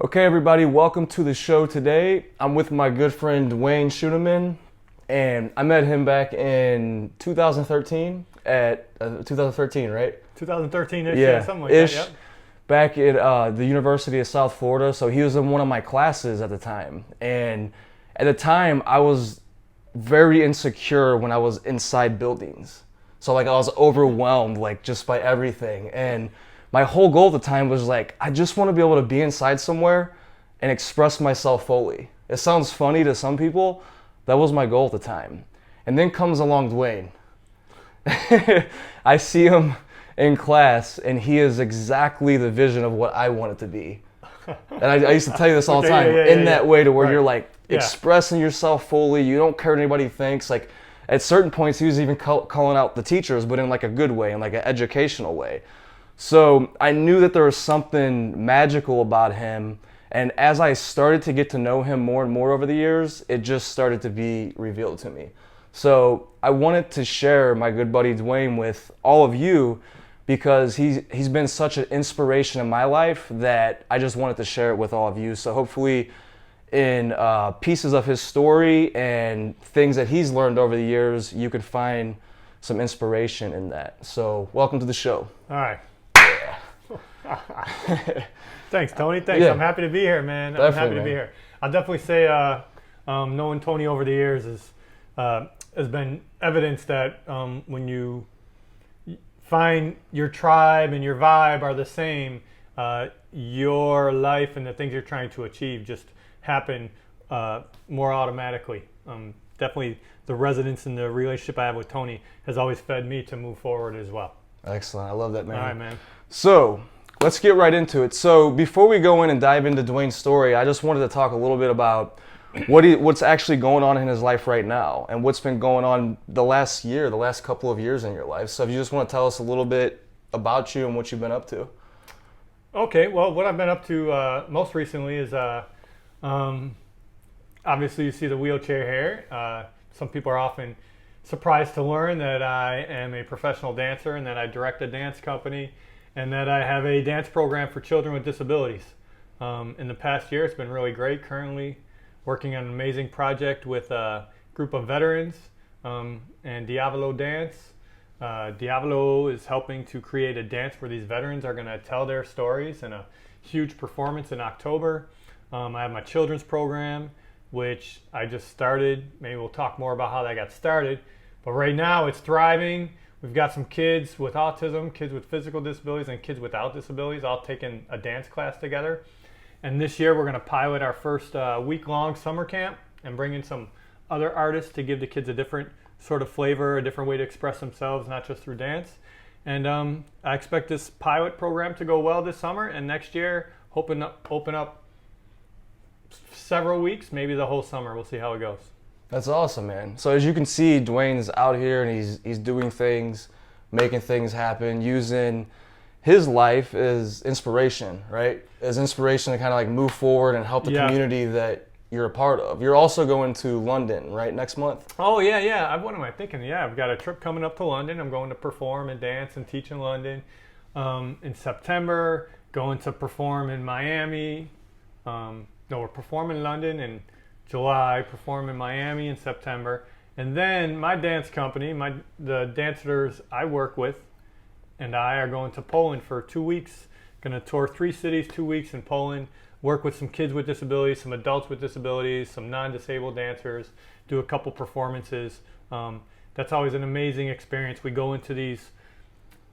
Okay, everybody, welcome to the show today. I'm with my good friend Dwayne Scheuneman, and I met him back in 2013 at 2013, right? 2013-ish, yeah, something like ish, that, yep. back at the University of South Florida. So he was in one of my classes at the time, and at the time I was very insecure when I was inside buildings. So like I was overwhelmed like just by everything, and my whole goal at the time was like, I just want to be able to be inside somewhere and express myself fully. It sounds funny to some people. That was my goal at the time. And then comes along Dwayne. I see him in class, and he is exactly the vision of what I want it to be. And I used to tell you this all the time, in that way, to where Right. you're like expressing yourself fully. You don't care what anybody thinks. Like at certain points, he was even calling out the teachers, but in like a good way, in like an educational way. So I knew that there was something magical about him, and as I started to get to know him more and more over the years, it just started to be revealed to me. So I wanted to share my good buddy Dwayne with all of you because he's been such an inspiration in my life that I just wanted to share it with all of you. So hopefully in pieces of his story and things that he's learned over the years, you could find some inspiration in that. So welcome to the show. All right. Thanks, Tony. Thanks. Yeah. I'm happy to be here, man. Definitely, I'm happy to be man. here. I'll definitely say knowing Tony over the years has been evidence that when you find your tribe and your vibe are the same, your life and the things you're trying to achieve just happen more automatically. Definitely the resonance and the relationship I have with Tony has always fed me to move forward as well. Excellent. I love that, man. All right, man. So let's get right into it. So before we go in and dive into Dwayne's story, I just wanted to talk a little bit about what's actually going on in his life right now and what's been going on the last couple of years in your life. So if you just want to tell us a little bit about you and what you've been up to. Okay, well, what I've been up to most recently is obviously you see the wheelchair here. Some people are often surprised to learn that I am a professional dancer and that I direct a dance company and that I have a dance program for children with disabilities. In the past year, it's been really great. Currently working on an amazing project with a group of veterans and Diavolo Dance. Diavolo is helping to create a dance where these veterans are going to tell their stories in a huge performance in October. I have my children's program, which I just started. Maybe we'll talk more about how that got started. But right now it's thriving. We've got some kids with autism, kids with physical disabilities, and kids without disabilities all taking a dance class together. And this year we're going to pilot our first week-long summer camp and bring in some other artists to give the kids a different sort of flavor, a different way to express themselves, not just through dance. And I expect this pilot program to go well this summer, and next year open up several weeks, maybe the whole summer. We'll see how it goes. That's awesome, man. So as you can see, Dwayne's out here and he's doing things, making things happen, using his life as inspiration, right? As inspiration to kind of like move forward and help the community that you're a part of. You're also going to London, right, next month? Oh, yeah. What am I thinking? Yeah, I've got a trip coming up to London. I'm going to perform and dance and teach in London. In September, going to perform in Miami. We're performing in London in July, perform in Miami in September. And then my dance company, the dancers I work with, and I are going to Poland for 2 weeks. Going to tour 3 cities, 2 weeks in Poland, work with some kids with disabilities, some adults with disabilities, some non-disabled dancers, do a couple performances. That's always an amazing experience. We go into these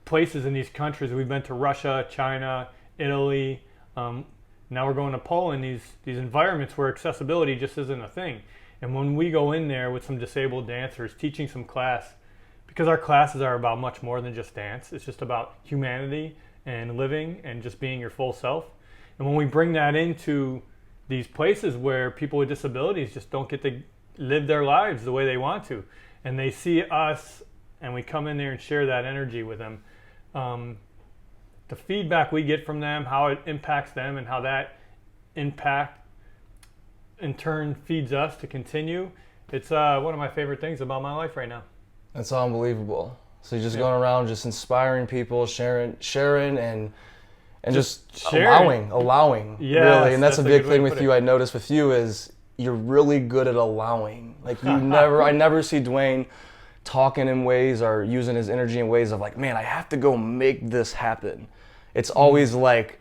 places in these countries. We've been to Russia, China, Italy. Now we're going to Poland, these environments where accessibility just isn't a thing. And when we go in there with some disabled dancers, teaching some class, because our classes are about much more than just dance. It's just about humanity and living and just being your full self. And when we bring that into these places where people with disabilities just don't get to live their lives the way they want to, and they see us and we come in there and share that energy with them, the feedback we get from them, how it impacts them, and how that impact in turn feeds us to continue. It's one of my favorite things about my life right now. That's unbelievable. So you're just going around just inspiring people, sharing and just sharing. allowing, Yes, really. And that's a that's a big good way thing to with put you. it. I noticed with you is you're really good at allowing. Like I never see Dwayne talking in ways or using his energy in ways of like, man, I have to go make this happen. It's always like,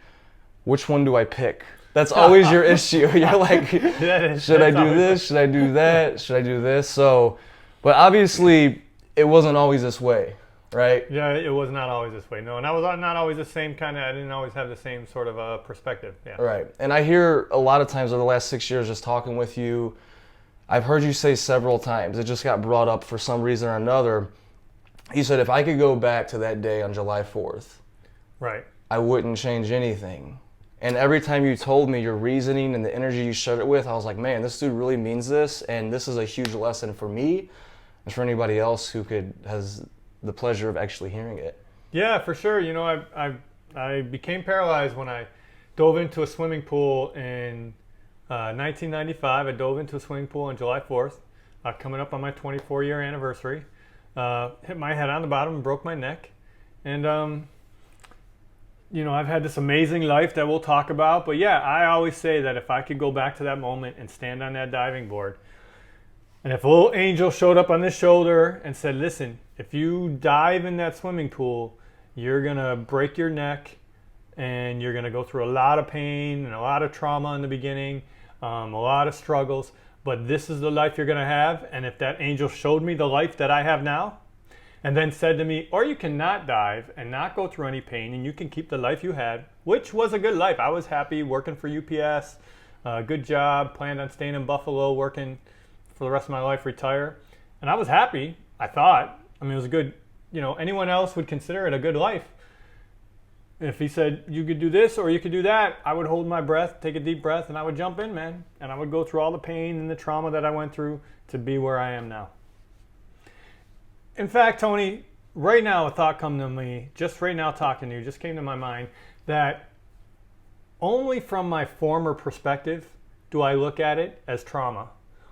which one do I pick? That's always your issue. You're like, should I do this? Should I do that? Should I do this? So, but obviously it wasn't always this way, right? Yeah, it was not always this way. No, and I was not always the same kind of, I didn't always have the same sort of perspective. Yeah. Right. And I hear a lot of times over the last 6 years just talking with you, I've heard you say several times, it just got brought up for some reason or another. You said, if I could go back to that day on July 4th, right, I wouldn't change anything. And every time you told me your reasoning and the energy you shared it with, I was like, man, this dude really means this. And this is a huge lesson for me and for anybody else who has the pleasure of actually hearing it. Yeah, for sure. You know, I became paralyzed when I dove into a swimming pool in 1995. I dove into a swimming pool on July 4th, coming up on my 24-year anniversary. Hit my head on the bottom and broke my neck. And, you know, I've had this amazing life that we'll talk about. But yeah, I always say that if I could go back to that moment and stand on that diving board, and if a little angel showed up on this shoulder and said, listen, if you dive in that swimming pool, you're going to break your neck and you're going to go through a lot of pain and a lot of trauma in the beginning, a lot of struggles, but this is the life you're going to have. And if that angel showed me the life that I have now and then said to me, or you cannot dive and not go through any pain and you can keep the life you had, which was a good life. I was happy working for UPS, good job, planned on staying in Buffalo, working for the rest of my life, retire. And I was happy, I thought. I mean, it was a good, you know, anyone else would consider it a good life. If he said, you could do this or you could do that, I would hold my breath, take a deep breath, and I would jump in, man. And I would go through all the pain and the trauma that I went through to be where I am now. In fact, Tony, right now a thought come to me, just right now talking to you, just came to my mind that only from my former perspective do I look at it as trauma.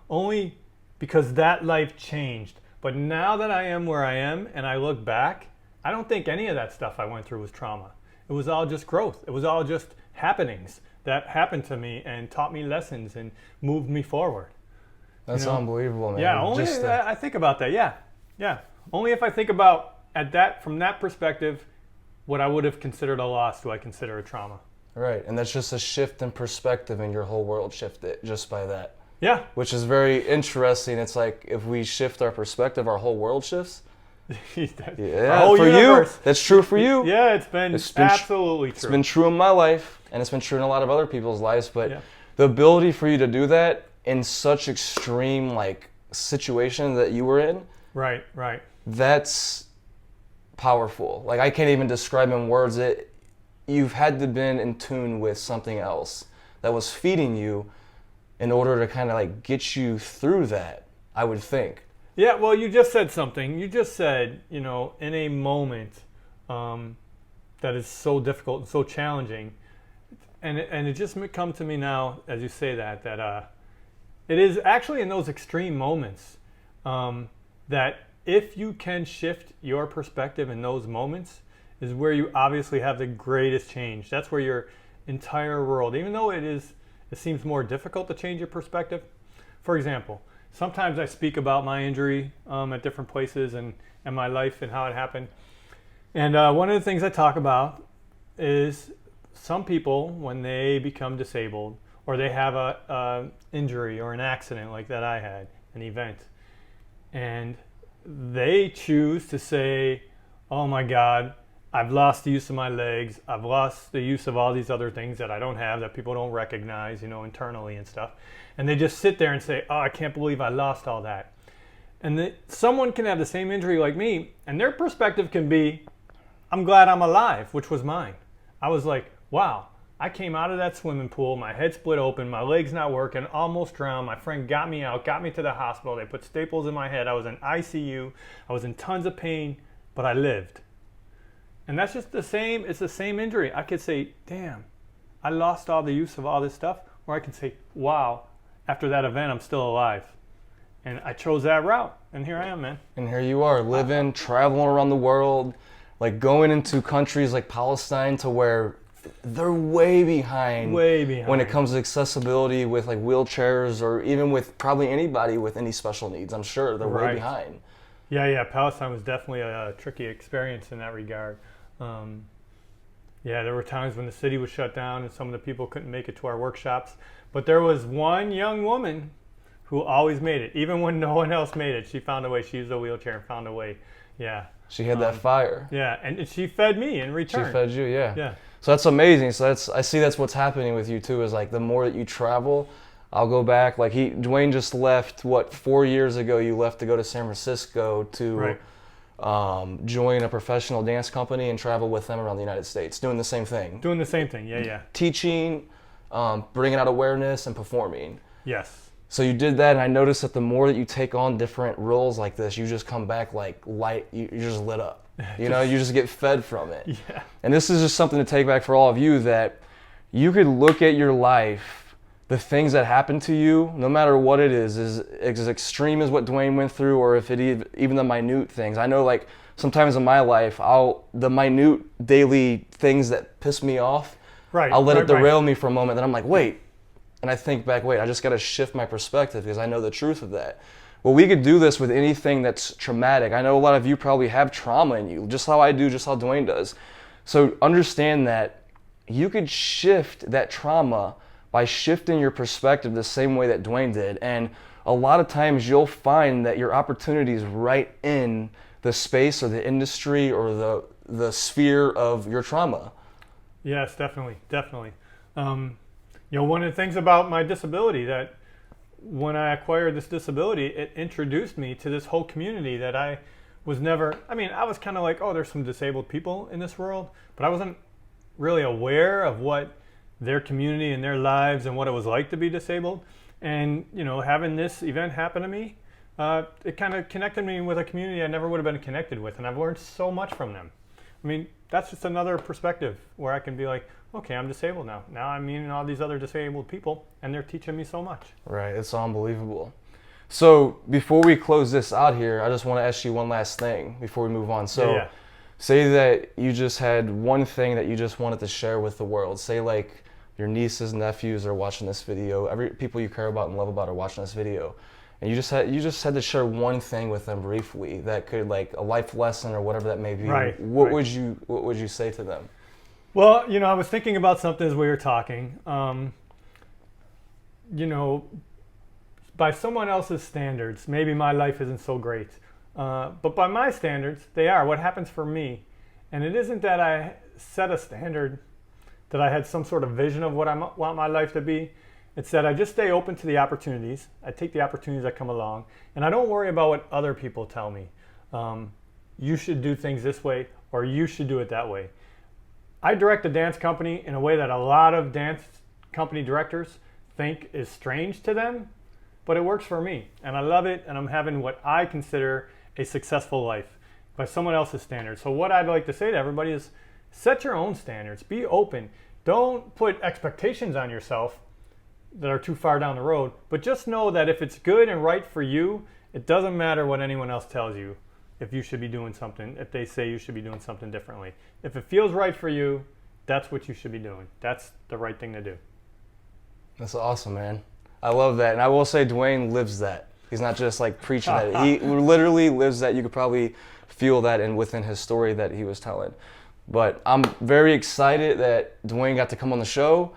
Only because that life changed. But now that I am where I am and I look back, I don't think any of that stuff I went through was trauma. It was all just growth. It was all just happenings that happened to me and taught me lessons and moved me forward. That's unbelievable, man. Yeah, only I think about that. Yeah. Only if I think about from that perspective, what I would have considered a loss, do I consider a trauma. Right, and that's just a shift in perspective and your whole world shifted just by that. Yeah. Which is very interesting. It's like if we shift our perspective, our whole world shifts. Yeah, whole for universe. you, that's true for you. Yeah, it's been absolutely true. It's been true in my life, and it's been true in a lot of other people's lives. But the ability for you to do that in such extreme like situation that you were in, right, that's powerful. Like I can't even describe in words it. You've had to been in tune with something else that was feeding you in order to kind of like get you through that, I would think. Yeah, well, you just said something. You just said, you know, in a moment that is so difficult and so challenging, and it just come to me now as you say that it is actually in those extreme moments that if you can shift your perspective in those moments is where you obviously have the greatest change. That's where your entire world, even though it seems more difficult to change your perspective. For example, sometimes I speak about my injury at different places and my life and how it happened. And one of the things I talk about is some people, when they become disabled or they have a injury or an accident like that I had, an event, and they choose to say, oh my God, I've lost the use of my legs. I've lost the use of all these other things that I don't have, that people don't recognize, you know, internally and stuff. And they just sit there and say, oh, I can't believe I lost all that. And someone can have the same injury like me, and their perspective can be, I'm glad I'm alive, which was mine. I was like, wow, I came out of that swimming pool, my head split open, my leg's not working, almost drowned. My friend got me out, got me to the hospital. They put staples in my head. I was in ICU. I was in tons of pain, but I lived. And that's just it's the same injury. I could say, damn, I lost all the use of all this stuff. Or I can say, wow, after that event, I'm still alive. And I chose that route. And here I am, man. And here you are, living, traveling around the world, like going into countries like Palestine to where they're way behind. Way behind. When it comes to accessibility with like wheelchairs, or even with probably anybody with any special needs. I'm sure they're way behind. Yeah. Palestine was definitely a tricky experience in that regard. Yeah, there were times when the city was shut down and some of the people couldn't make it to our workshops. But there was one young woman who always made it, even when no one else made it. She found a way. She used a wheelchair and found a way. Yeah. She had that fire. Yeah, and she fed me in return. She fed you, yeah. Yeah. So that's amazing. So I see that's what's happening with you too. Is like the more that you travel, I'll go back. Like Dwayne just left. 4 years ago? You left to go to San Francisco to join a professional dance company and travel with them around the United States, doing the same thing. Doing the same thing. Yeah. Teaching, bringing out awareness, and performing. Yes. So you did that, and I noticed that the more that you take on different roles like this, you just come back like light. You're just lit up. You know, you just get fed from it. Yeah. And this is just something to take back for all of you, that you could look at your life, the things that happen to you, no matter what it is as extreme as what Dwayne went through, or if it even the minute things. I know, like, sometimes in my life, the minute daily things that piss me off, I'll let it derail me for a moment. Then I'm like, wait. And I think back, wait, I just got to shift my perspective because I know the truth of that. Well, we could do this with anything that's traumatic. I know a lot of you probably have trauma in you, just how I do, just how Dwayne does. So understand that you could shift that trauma by shifting your perspective the same way that Dwayne did. And a lot of times you'll find that your opportunity is right in the space or the industry or the sphere of your trauma. Yes, definitely. One of the things about my disability, that when I acquired this disability, it introduced me to this whole community that I was never, I was kind of like, oh, there's some disabled people in this world, but I wasn't really aware of what their community and their lives and what it was like to be disabled. And, having this event happen to me, it kind of connected me with a community I never would have been connected with, and I've learned so much from them. That's just another perspective where I can be like, okay, I'm disabled now. Now I'm meeting all these other disabled people, and they're teaching me so much. Right, it's unbelievable. So before we close this out here, I just want to ask you one last thing before we move on. So say that you just had one thing that you just wanted to share with the world. Say like your nieces, nephews are watching this video, people you care about and love about are watching this video. And you just had to share one thing with them briefly that could, like, a life lesson or whatever that may be. What would you say to them? Well, I was thinking about something as we were talking. By someone else's standards, maybe my life isn't so great. But by my standards, they are. What happens for me? And it isn't that I set a standard, that I had some sort of vision of what I want my life to be. It's that I just stay open to the opportunities. I take the opportunities that come along, and I don't worry about what other people tell me. You should do things this way, or you should do it that way. I direct a dance company in a way that a lot of dance company directors think is strange to them, but it works for me, and I love it, and I'm having what I consider a successful life by someone else's standards. So what I'd like to say to everybody is, set your own standards. Be open. Don't put expectations on yourself that are too far down the road, but just know that if it's good and right for you, it doesn't matter what anyone else tells you if you should be doing something, if they say you should be doing something differently. If it feels right for you, that's what you should be doing. That's the right thing to do. That's awesome, man. I love that. And I will say Dwayne lives that. He's not just like preaching that. He literally lives that. You could probably feel that within his story that he was telling. But I'm very excited that Dwayne got to come on the show.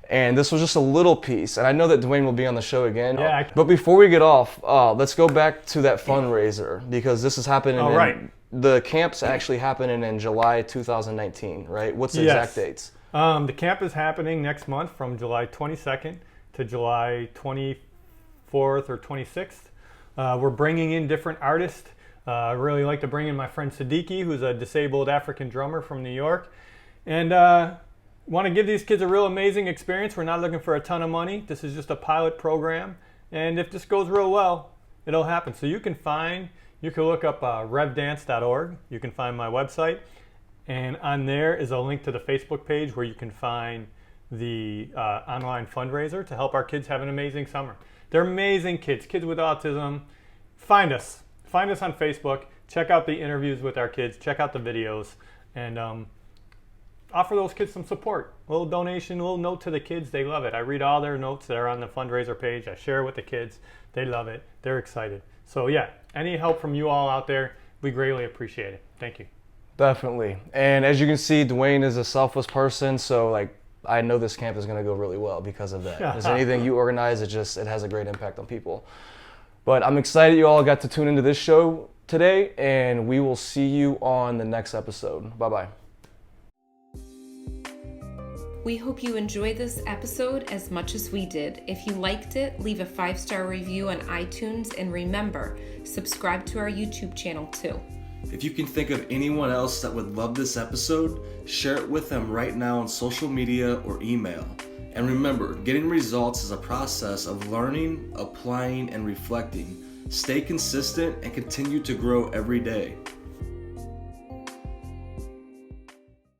And this was just a little piece. And I know that Dwayne will be on the show again. Yeah. But before we get off, let's go back to that fundraiser, because this is happening the camp's actually happening in July 2019, right? What's the exact dates? The camp is happening next month from July 22nd to July 24th or 26th. We're bringing in different artists. I really like to bring in my friend Siddiqui, who's a disabled African drummer from New York. And want to give these kids a real amazing experience. We're not looking for a ton of money. This is just a pilot program. And if this goes real well, it'll happen. So you can look up revdance.org. You can find my website. And on there is a link to the Facebook page where you can find the online fundraiser to help our kids have an amazing summer. They're amazing kids with autism. Find us on Facebook. Check out the interviews with our kids. Check out the videos. And offer those kids some support. A little donation, a little note to the kids. They love it. I read all their notes that are on the fundraiser page. I share it with the kids. They love it. They're excited. So yeah, any help from you all out there, we greatly appreciate it. Thank you. Definitely. And as you can see, Dwayne is a selfless person, so like I know this camp is going to go really well because of that. Is anything you organize, it has a great impact on people. But I'm excited you all got to tune into this show today, and we will see you on the next episode. Bye-bye. We hope you enjoyed this episode as much as we did. If you liked it, leave a 5-star review on iTunes, and remember, subscribe to our YouTube channel too. If you can think of anyone else that would love this episode, share it with them right now on social media or email. And remember, getting results is a process of learning, applying, and reflecting. Stay consistent and continue to grow every day.